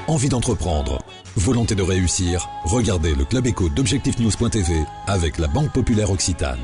envie d'entreprendre, volonté de réussir, regardez le Club Éco d'Objectif-News.tv avec la Banque Populaire Occitane.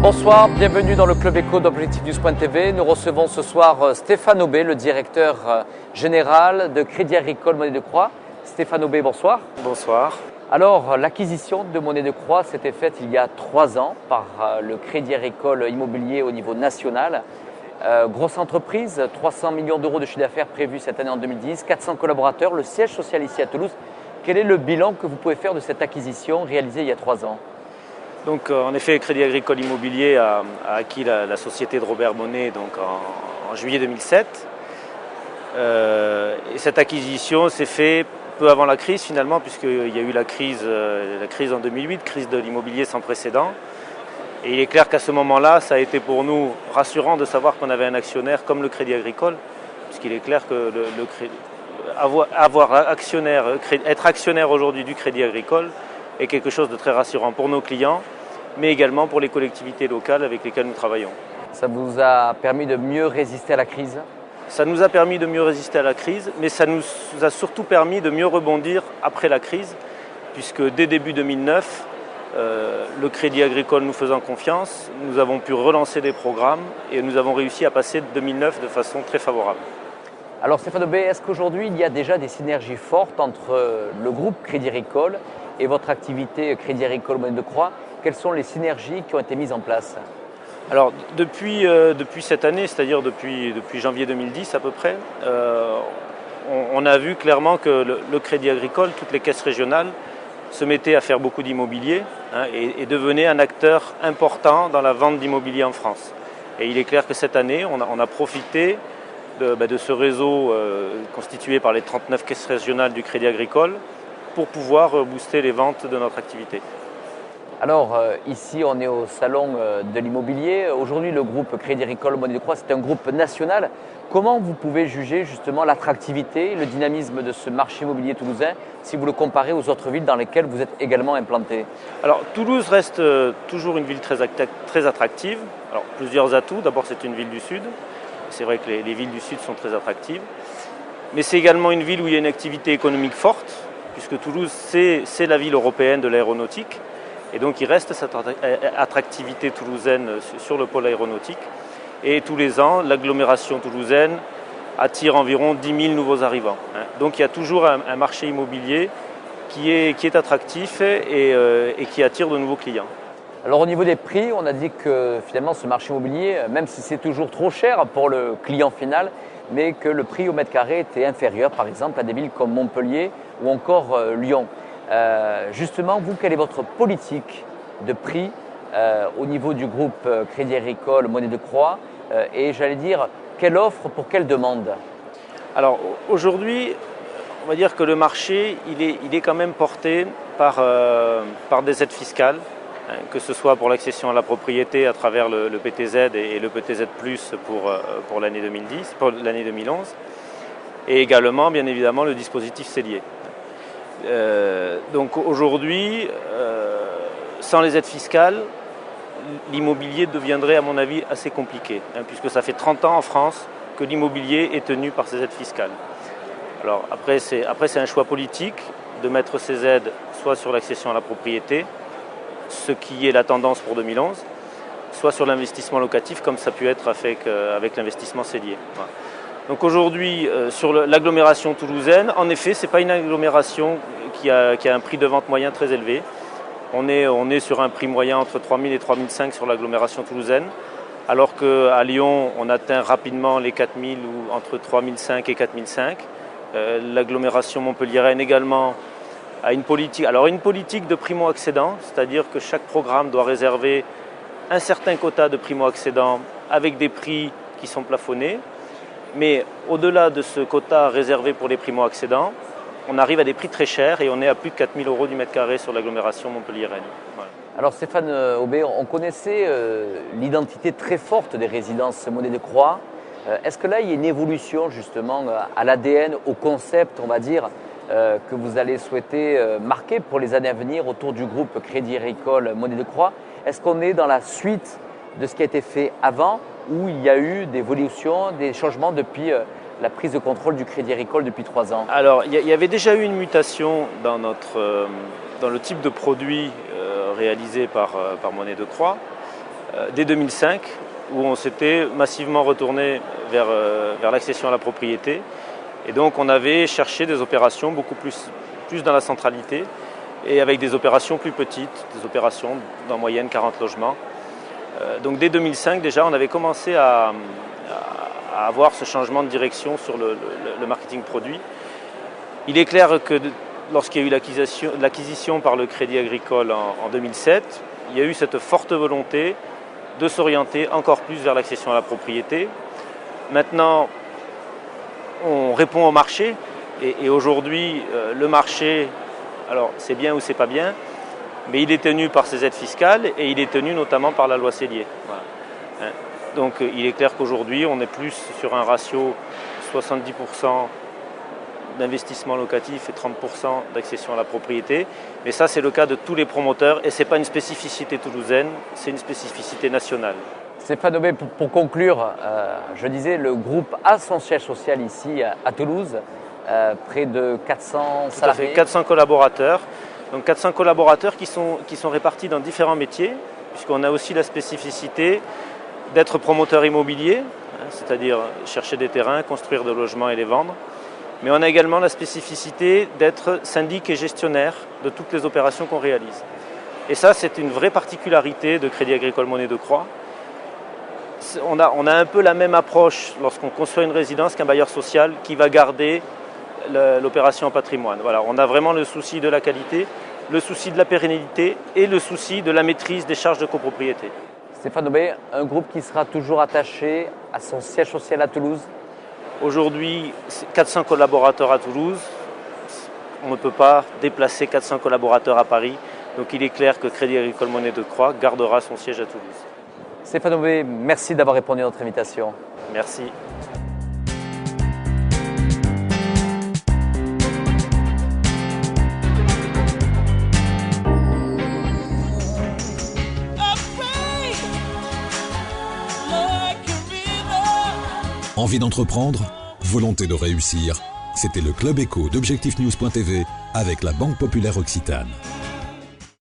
Bonsoir, bienvenue dans le Club Éco d'Objectif-News.tv. Nous recevons ce soir Stéphane Aubé, le directeur général de Crédit Agricole Monnaie de Croix. Stéphane Aubé, bonsoir. Bonsoir. Alors, l'acquisition de Monnaie de Croix s'était faite il y a 3 ans par le Crédit Agricole Immobilier au niveau national. Grosse entreprise, 300 millions d'euros de chiffre d'affaires prévu cette année en 2010, 400 collaborateurs, le siège social ici à Toulouse. Quel est le bilan que vous pouvez faire de cette acquisition réalisée il y a 3 ans ? Donc, en effet, Crédit Agricole Immobilier a acquis la société de Robert Monnet donc en juillet 2007. Et cette acquisition s'est faite peu avant la crise finalement, puisqu'il y a eu la crise en 2008, crise de l'immobilier sans précédent. Et il est clair qu'à ce moment-là, ça a été pour nous rassurant de savoir qu'on avait un actionnaire comme le Crédit Agricole, puisqu'il est clair que être actionnaire aujourd'hui du Crédit Agricole est quelque chose de très rassurant pour nos clients, mais également pour les collectivités locales avec lesquelles nous travaillons. Ça vous a permis de mieux résister à la crise ? Ça nous a permis de mieux résister à la crise, mais ça nous a surtout permis de mieux rebondir après la crise, puisque dès début 2009, le Crédit Agricole nous faisant confiance, nous avons pu relancer des programmes et nous avons réussi à passer 2009 de façon très favorable. Alors Stéphane Aubé, est-ce qu'aujourd'hui il y a déjà des synergies fortes entre le groupe Crédit Agricole et votre activité Crédit Agricole Monnaie de Croix ? Quelles sont les synergies qui ont été mises en place ? Alors depuis cette année, c'est-à-dire depuis janvier 2010 à peu près, on a vu clairement que le Crédit Agricole, toutes les caisses régionales, se mettaient à faire beaucoup d'immobilier et devenaient un acteur important dans la vente d'immobilier en France. Et il est clair que cette année, on a profité de ce réseau constitué par les 39 caisses régionales du Crédit Agricole pour pouvoir booster les ventes de notre activité. Alors ici on est au salon de l'immobilier. Aujourd'hui le groupe Crédit Agricole Monnaie de Croix c'est un groupe national. Comment vous pouvez juger justement l'attractivité, le dynamisme de ce marché immobilier toulousain si vous le comparez aux autres villes dans lesquelles vous êtes également implanté ? Alors Toulouse reste toujours une ville très attractive. Alors plusieurs atouts. D'abord c'est une ville du Sud. C'est vrai que les villes du Sud sont très attractives. Mais c'est également une ville où il y a une activité économique forte, puisque Toulouse c'est la ville européenne de l'aéronautique. Et donc il reste cette attractivité toulousaine sur le pôle aéronautique. Et tous les ans, l'agglomération toulousaine attire environ 10 000 nouveaux arrivants. Donc il y a toujours un marché immobilier qui est attractif et qui attire de nouveaux clients. Alors au niveau des prix, on a dit que finalement ce marché immobilier, même si c'est toujours trop cher pour le client final, mais que le prix au mètre carré était inférieur par exemple à des villes comme Montpellier ou encore Lyon. Justement, vous, quelle est votre politique de prix au niveau du groupe Crédit Agricole Monnaie de Croix et j'allais dire, quelle offre pour quelle demande ? Alors aujourd'hui, on va dire que le marché, il est quand même porté par des aides fiscales, que ce soit pour l'accession à la propriété à travers le PTZ et le PTZ+, pour l'année 2010, pour l'année 2011, et également, bien évidemment, le dispositif Cellier. Donc aujourd'hui, sans les aides fiscales, l'immobilier deviendrait à mon avis assez compliqué, puisque ça fait 30 ans en France que l'immobilier est tenu par ces aides fiscales. Alors après c'est un choix politique de mettre ces aides soit sur l'accession à la propriété, ce qui est la tendance pour 2011, soit sur l'investissement locatif comme ça a pu être avec l'investissement Cellier. Voilà. Donc aujourd'hui, sur l'agglomération toulousaine, en effet, ce n'est pas une agglomération qui a un prix de vente moyen très élevé. On est sur un prix moyen entre 3 000 et 3 500 sur l'agglomération toulousaine, alors qu'à Lyon, on atteint rapidement les 4 000 ou entre 3 500 et 4 500. L'agglomération montpelliéraine également a une politique de primo-accédants, c'est-à-dire que chaque programme doit réserver un certain quota de primo-accédants avec des prix qui sont plafonnés. Mais au-delà de ce quota réservé pour les primo-accédants, on arrive à des prix très chers et on est à plus de 4 000 € du mètre carré sur l'agglomération montpelliéraine. Voilà. Alors Stéphane Aubé, on connaissait l'identité très forte des résidences Monnaie de Croix. Est-ce que là, il y a une évolution justement à l'ADN, au concept, on va dire, que vous allez souhaiter marquer pour les années à venir autour du groupe Crédit Agricole Monnaie de Croix. Est-ce qu'on est dans la suite de ce qui a été fait avant ou il y a eu des évolutions, des changements depuis la prise de contrôle du Crédit Agricole depuis 3 ans? Alors, il y avait déjà eu une mutation dans le type de produit réalisé par Monnaie de Croix dès 2005, où on s'était massivement retourné vers l'accession à la propriété. Et donc, on avait cherché des opérations beaucoup plus dans la centralité et avec des opérations plus petites, des opérations d'en moyenne 40 logements. Donc, dès 2005, déjà, on avait commencé à avoir ce changement de direction sur le marketing produit. Il est clair que lorsqu'il y a eu l'acquisition par le Crédit Agricole en 2007, il y a eu cette forte volonté de s'orienter encore plus vers l'accession à la propriété. Maintenant, on répond au marché et aujourd'hui, le marché, alors c'est bien ou c'est pas bien, mais il est tenu par ses aides fiscales et il est tenu notamment par la loi Sellier. Voilà. Donc il est clair qu'aujourd'hui, on est plus sur un ratio 70% d'investissement locatif et 30% d'accession à la propriété. Mais ça, c'est le cas de tous les promoteurs et ce n'est pas une spécificité toulousaine, c'est une spécificité nationale. Stéphane Aubé, pour conclure, je disais, le groupe a son siège social ici à Toulouse, près de 400 salariés. Tout à fait, 400 collaborateurs. Donc 400 collaborateurs qui sont répartis dans différents métiers, puisqu'on a aussi la spécificité d'être promoteur immobilier, c'est-à-dire chercher des terrains, construire des logements et les vendre. Mais on a également la spécificité d'être syndic et gestionnaire de toutes les opérations qu'on réalise. Et ça, c'est une vraie particularité de Crédit Agricole Monnaie de Croix. On a un peu la même approche lorsqu'on conçoit une résidence qu'un bailleur social qui va garder l'opération en patrimoine. Voilà, on a vraiment le souci de la qualité, le souci de la pérennité et le souci de la maîtrise des charges de copropriété. Stéphane Aubé, un groupe qui sera toujours attaché à son siège social à Toulouse? Aujourd'hui, 400 collaborateurs à Toulouse. On ne peut pas déplacer 400 collaborateurs à Paris. Donc il est clair que Crédit Agricole Monnaie de Croix gardera son siège à Toulouse. Stéphane Aubé, merci d'avoir répondu à notre invitation. Merci. Envie d'entreprendre? Volonté de réussir? C'était le Club Éco d'Objectif News.tv avec la Banque Populaire Occitane.